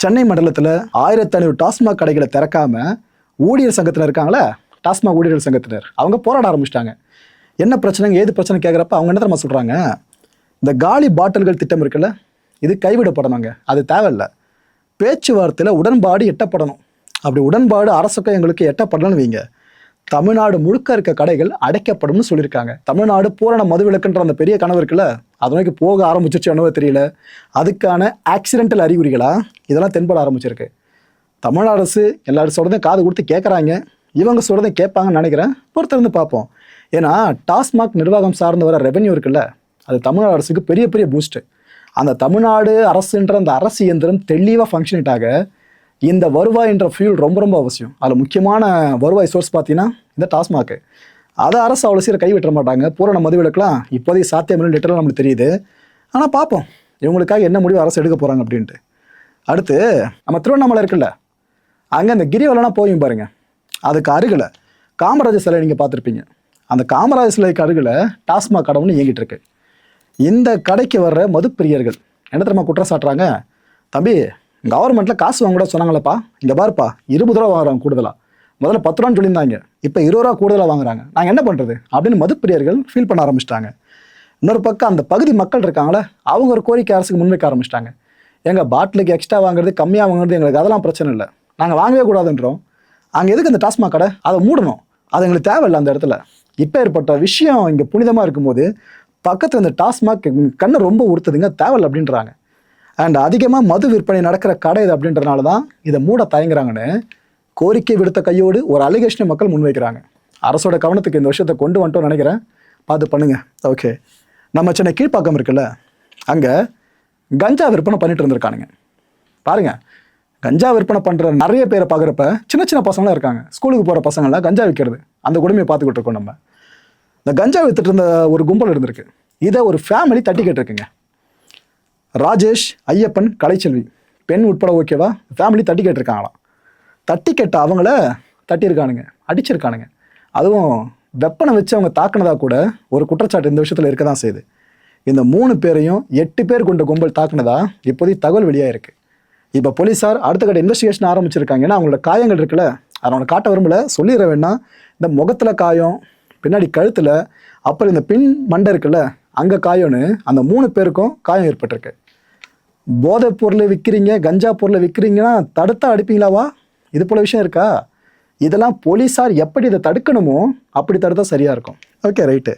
சென்னை மண்டலத்தில் 1500 டாஸ்மாக் கடைகளை திறக்காம ஊழியர் சங்கத்தில் இருக்காங்களே, டாஸ்மாக் ஊழியர்கள் சங்கத்தினர் அவங்க போராட ஆரம்பிச்சிட்டாங்க. என்ன பிரச்சனைங்க, ஏது பிரச்சனை கேட்குறப்ப அவங்க என்ன தெரியுமா சொல்கிறாங்க, இந்த காலி பாட்டில்கள் திட்டம் இருக்குல்ல, இது கைவிடப்படணுங்க, அது தேவையில்லை. பேச்சுவார்த்தையில் உடன்பாடு எட்டப்படணும். அப்படி உடன்பாடு அரசுக்கும் எங்களுக்கு எட்டப்படலன்னு வைங்க, தமிழ்நாடு முழுக்க இருக்க கடைகள் அடைக்கப்படும்னு சொல்லியிருக்காங்க. தமிழ்நாடு பூரண மதுவிலக்குன்ற அந்த பெரிய கனவு இருக்குல்ல, அது நோக்கி போக ஆரம்பிச்சிச்சு என்னவோ தெரியல. அதுக்கான ஆக்சிடென்டல் அறிகுறிகளா இதெல்லாம் தென்பட ஆரம்பிச்சிருக்கு. தமிழ்நாடு அரசு எல்லாரும் சொல்கிறதையும் காது கொடுத்து கேட்குறாங்க, இவங்க சொல்கிறதையும் கேட்பாங்கன்னு நினைக்கிறேன். பொறுத்திருந்து பார்ப்போம். ஏன்னா டாஸ்மாக் நிர்வாகம் சார்ந்து வர ரெவென்யூ இருக்குல்ல, அது தமிழ்நாடு அரசுக்கு பெரிய பெரிய பூஸ்ட்டு. அந்த தமிழ்நாடு அரசுன்ற அந்த அரசு இயந்திரம் தெளிவாக ஃபங்க்ஷனேட் ஆக இந்த வருவாய்ன்ற ஃபியூல் ரொம்ப ரொம்ப அவசியம். அதில் முக்கியமான வருவாய் சோர்ஸ் பார்த்தீங்கன்னா இந்த டாஸ்மாக்கு. அதை அரசு அவ்வளோ சீக்கிரம் கைவிட்ட மாட்டாங்க. பூரண மதுவிலக்குலாம் இப்போதைக்கு சாத்தியமில்லை லிட்டரலாக நம்மளுக்கு தெரியுது. ஆனால் பார்ப்போம் இவங்களுக்காக என்ன முடிவு அரசு எடுக்க போகிறாங்க அப்படின்ட்டு. அடுத்து நம்ம திருவண்ணாமலை இருக்குல்ல, அங்கே அந்த கிரிவலம்லாம் போயும் பாருங்க, அதுக்கு அருகில் காமராஜர் சிலை நீங்கள் பார்த்துருப்பீங்க. அந்த காமராஜர் சிலைக்கு அருகில் டாஸ்மாக் கடை ஒன்று இயங்கிட்டு இருக்கு. இந்த கடைக்கு வர்ற மதுப்பிரியர்கள் என்ன தெரியுமா குற்றம் சாட்டுறாங்க, தம்பி கவர்மெண்ட்டில் காசு வாங்க கூட சொன்னாங்களப்பா, இங்கே பாருப்பா 20 ரூபா வாங்குறாங்க கூடுதலாக, முதல்ல 10 ரூபான்னு சொல்லியிருந்தாங்க, இப்போ 20 ரூபா கூடுதலாக வாங்குறாங்க, நாங்கள் என்ன பண்ணுறது அப்படின்னு மதுப்பிரியர்கள் ஃபீல் பண்ண ஆரம்பிச்சிட்டாங்க. இன்னொரு பக்கம் அந்த பகுதி மக்கள் இருக்காங்களே, அவங்க ஒரு கோரிக்கை அரசுக்கு முன்வைக்க ஆரம்பிச்சிட்டாங்க. எங்கள் பாட்டிலுக்கு எக்ஸ்ட்ரா வாங்குறது கம்மியாக வாங்குறது எங்களுக்கு அதெல்லாம் பிரச்சனை இல்லை, நாங்கள் வாங்கவே கூடாதுன்றோம். அங்கே எதுக்கு அந்த டாஸ்மாக் கடை, அதை மூடணும், அது எங்களுக்கு தேவையில்லை அந்த இடத்துல. இப்போ ஏற்பட்ட விஷயம் இங்கே புனிதமாக இருக்கும்போது பக்கத்தில் இந்த டாஸ்மாக் கண்ணை ரொம்ப உறுத்துதுங்க, தேவையில்லை அப்படின்றாங்க. அண்ட் அதிகமாக மது விற்பனை நடக்கிற கடை இது அப்படின்றதுனால தான் இதை மூட தயங்குறாங்கன்னு கோரிக்கை விடுத்த கையோடு ஒரு அலிகேஷனை மக்கள் முன்வைக்கிறாங்க. அரசோட கவனத்துக்கு இந்த விஷயத்தை கொண்டு வந்துட்டோம்னு நினைக்கிறேன், பார்த்து பண்ணுங்க. ஓகே, நம்ம சென்னை கீழ்ப்பாக்கம் இருக்குல்ல, அங்கே கஞ்சா விற்பனை பண்ணிட்டு இருந்திருக்கானுங்க. பாருங்க, கஞ்சா விற்பனை பண்ணுற நிறைய பேரை பார்க்குறப்ப சின்ன சின்ன பசங்களாம் இருக்காங்க, ஸ்கூலுக்கு போகிற பசங்களாம் கஞ்சா விற்கிறது, அந்த கொடுமையை பார்த்துக்கிட்டு இருக்கோம். நம்ம இந்த கஞ்சா வித்துட்டு இருந்த ஒரு கும்பல் இருந்திருக்கு, இதை ஒரு ஃபேமிலி தட்டி கேட்டிருக்குங்க. ராஜேஷ், ஐயப்பன், கலைச்செல்வி, பெண் உட்பட ஓகேவா, ஃபேமிலி தட்டி கேட்டிருக்காங்களாம். தட்டி கேட்ட அவங்கள தட்டியிருக்கானுங்க, அடிச்சிருக்கானுங்க. அதுவும் வெப்பனை வச்சு அவங்க தாக்குனதா கூட ஒரு குற்றச்சாட்டு இந்த விஷயத்தில் இருக்க தான் செய்யுது. இந்த 3 பேரையும் 8 பேர் கொண்ட கும்பல் தாக்குனதா இப்போதைக்கு தகவல் வெளியாக இருக்குது. இப்போ போலீஸார் அடுத்த கட்ட இன்வெஸ்டிகேஷன் ஆரம்பிச்சிருக்காங்க. ஏன்னா அவங்களோட காயங்கள் இருக்குல்ல, அவங்கள காட்ட விரும்பல, சொல்லிட வேணா, இந்த முகத்தில் காயம், பின்னாடி கழுத்தில், அப்புறம் இந்த பின் மண்டை இருக்குல்ல அங்கே காயம்னு அந்த 3 பேருக்கும் காயம் ஏற்பட்டிருக்கு. போதைப் பொருளை விற்கிறீங்க, கஞ்சா பொருளை விற்கிறீங்கன்னா தடுத்தா அடிப்பீங்களாவா, இது போல விஷயம் இருக்கா? இதெல்லாம் போலீஸார் எப்படி இதை தடுக்கணுமோ அப்படி தடுத்தா சரியாக இருக்கும். Okay, right.